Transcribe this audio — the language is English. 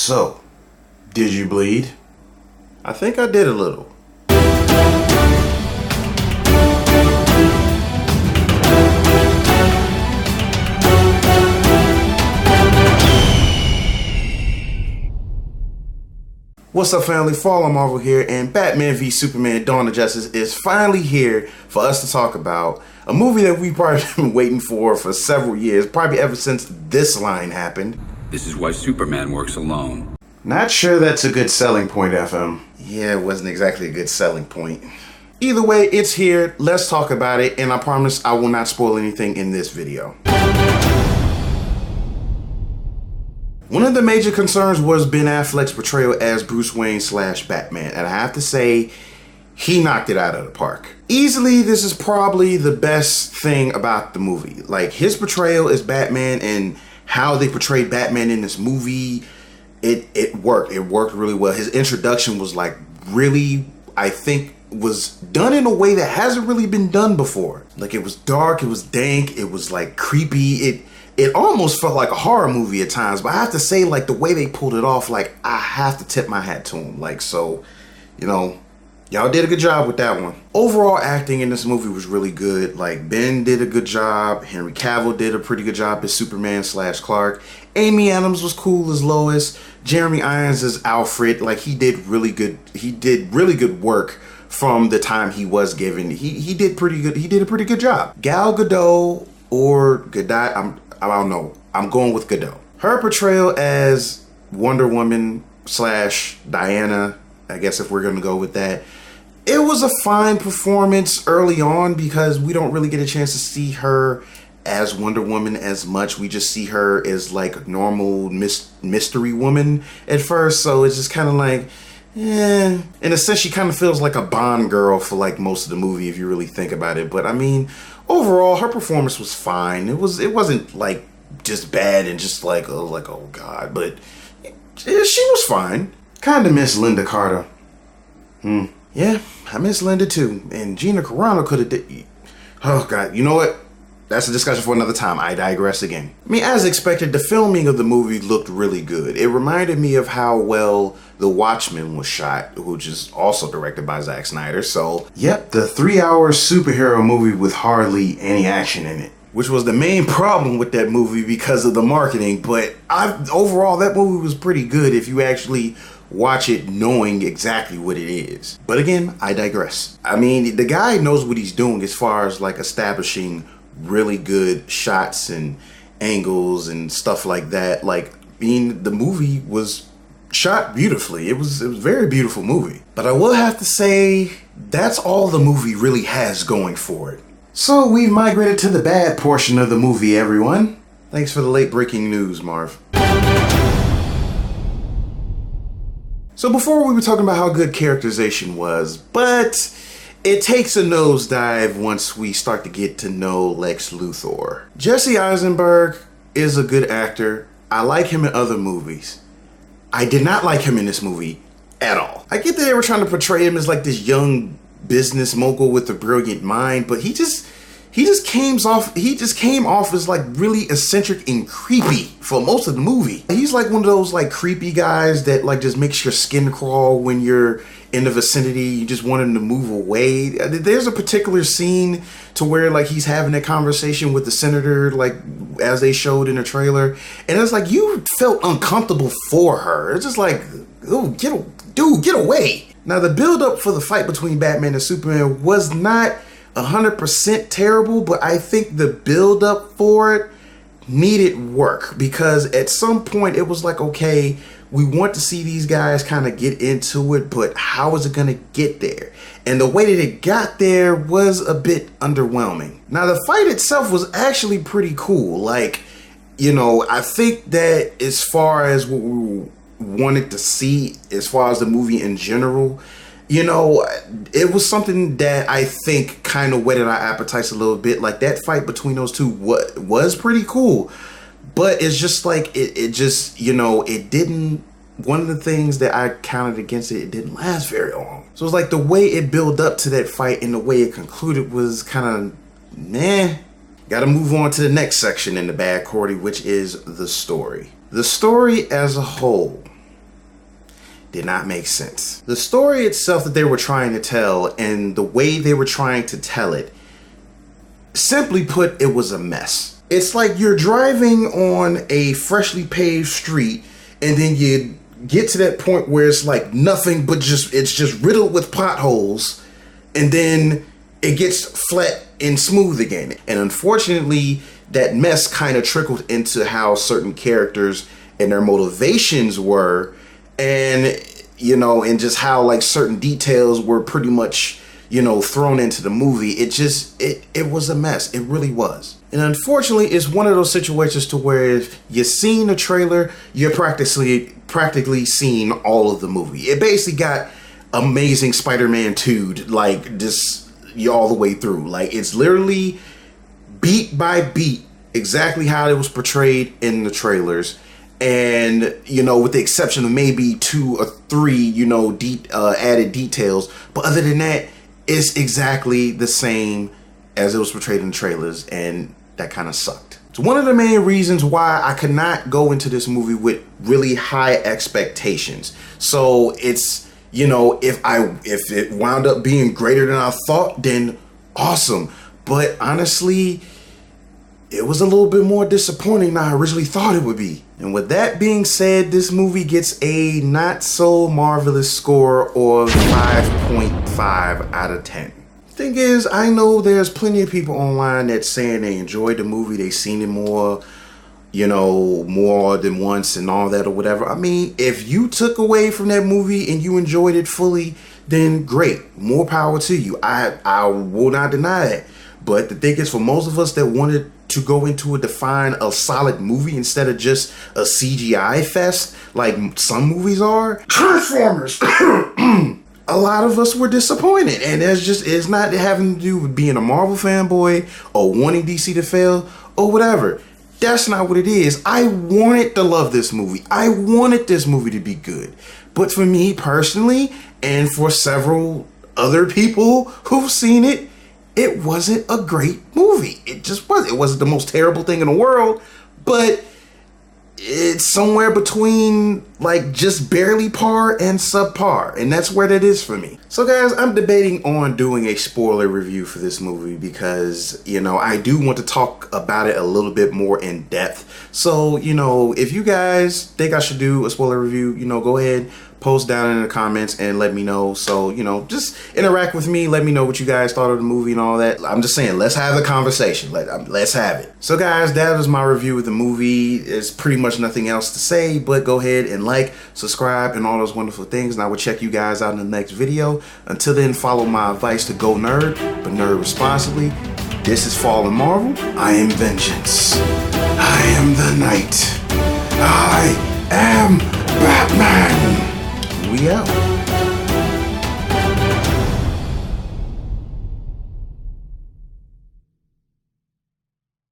So, did you bleed? I think I did a little. What's up, family? Fallen Marvel here, and Batman v Superman: Dawn of Justice is finally here for us to talk about. A movie that we've probably been waiting for several years, probably ever since this line happened. This is why Superman works alone. Not sure that's a good selling point, FM. Yeah, it wasn't exactly a good selling point. Either way, it's here. Let's talk about it, and I promise I will not spoil anything in this video. One of the major concerns was Ben Affleck's portrayal as Bruce Wayne / Batman, and I have to say, he knocked it out of the park. Easily, this is probably the best thing about the movie. Like, his portrayal as Batman and how they portrayed Batman in this movie, it worked. It worked really well. His introduction was like really, I think, was done in a way that hasn't really been done before. Like, it was dark, it was dank, it was like creepy. It almost felt like a horror movie at times, but I have to say, like, the way they pulled it off, like, I have to tip my hat to them. Like, so, you know, y'all did a good job with that one. Overall acting in this movie was really good. Like, Ben did a good job. Henry Cavill did a pretty good job as Superman / Clark. Amy Adams was cool as Lois. Jeremy Irons as Alfred. Like, he did really good work from the time he was given. He did pretty good. He did a pretty good job. Gal Gadot or Gadot, I don't know. I'm going with Gadot. Her portrayal as Wonder Woman / Diana, I guess if we're going to go with that, it was a fine performance early on because we don't really get a chance to see her as Wonder Woman as much. We just see her as like normal mystery woman at first. So it's just kind of like, in a sense, she kind of feels like a Bond girl for like most of the movie if you really think about it. But I mean, overall, her performance was fine. It wasn't like just bad and just like oh god, but she was fine. Kind of miss Linda Carter. Yeah, I miss Linda too. And Gina Carano could have did. Oh god, you know what? That's a discussion for another time. I digress again. I mean, as expected, the filming of the movie looked really good. It reminded me of how well The Watchmen was shot, which is also directed by Zack Snyder. So, yep, the 3-hour superhero movie with hardly any action in it, which was the main problem with that movie because of the marketing. But overall, that movie was pretty good if you actually watch it knowing exactly what it is. But again, I digress. I mean, the guy knows what he's doing as far as like establishing really good shots and angles and stuff like that. Like, I mean, the movie was shot beautifully. It was a very beautiful movie. But I will have to say, that's all the movie really has going for it. So we've migrated to the bad portion of the movie, everyone. Thanks for the late breaking news, Marv. So before we were talking about how good characterization was, but it takes a nosedive once we start to get to know Lex Luthor. Jesse Eisenberg is a good actor. I like him in other movies. I did not like him in this movie at all. I get that they were trying to portray him as like this young business mogul with a brilliant mind, but he just came off as like really eccentric and creepy for most of the movie. He's like one of those like creepy guys that like just makes your skin crawl when you're in the vicinity. You just want him to move away. There's a particular scene to where like he's having a conversation with the senator, like as they showed in the trailer, and it's like you felt uncomfortable for her. It's just like, oh, get away. Now the build up for the fight between Batman and Superman was not 100% terrible, but I think the build up for it needed work because at some point it was like, okay, we want to see these guys kind of get into it, but how is it going to get there? And the way that it got there was a bit underwhelming. Now the fight itself was actually pretty cool. Like, you know, I think that as far as what we wanted to see, as far as the movie in general, you know, it was something that I think kind of whetted our appetites a little bit. Like that fight between those two was pretty cool, but it's just like it just, you know, it didn't. One of the things that I counted against it didn't last very long. So it's like the way it built up to that fight and the way it concluded was kind of meh. Got to move on to the next section in the bad Cordy, which is the story. The story as a whole did not make sense. The story itself that they were trying to tell and the way they were trying to tell it, simply put, it was a mess. It's like you're driving on a freshly paved street and then you get to that point where it's like nothing but it's just riddled with potholes, and then it gets flat and smooth again. And unfortunately, that mess kind of trickled into how certain characters and their motivations were, and and just how like certain details were pretty much thrown into the movie. It was a mess. It really was. And unfortunately, it's one of those situations to where if you've seen the trailer, you're practically seen all of the movie. It basically got Amazing Spider-Man 2 like just all the way through. Like, it's literally beat by beat exactly how it was portrayed in the trailers. And with the exception of maybe 2 or 3 added details, but other than that, it's exactly the same as it was portrayed in the trailers, and that kind of sucked. It's one of the main reasons why I could not go into this movie with really high expectations. So it's, if it wound up being greater than I thought, then awesome. But honestly, it was a little bit more disappointing than I originally thought it would be. And with that being said, this movie gets a not so marvelous score of 5.5 out of 10. Thing is, I know there's plenty of people online that's saying they enjoyed the movie, they seen it more than once and all that or whatever. I mean, if you took away from that movie and you enjoyed it fully, then great, more power to you. I will not deny that. But the thing is, for most of us that wanted to go into it to find a solid movie instead of just a CGI fest like some movies are, Transformers, a lot of us were disappointed. And it's not having to do with being a Marvel fanboy or wanting DC to fail or whatever. That's not what it is. I wanted to love this movie. I wanted this movie to be good. But for me personally, and for several other people who've seen it, it wasn't a great movie. It just wasn't. It wasn't the most terrible thing in the world, but it's somewhere between like just barely par and subpar, and that's where that is for me. So guys, I'm debating on doing a spoiler review for this movie because I do want to talk about it a little bit more in depth. So if you guys think I should do a spoiler review, go ahead, post down in the comments and let me know. So just interact with me, let me know what you guys thought of the movie and all that. I'm just saying, let's have a conversation. Let's have it. So guys, that was my review of the movie. There's pretty much nothing else to say, but go ahead and like, subscribe, and all those wonderful things, and I will check you guys out in the next video. Until then, follow my advice to go nerd, but nerd responsibly. This is Fallen Marvel. I am vengeance. I am the night. I am Batman. We out.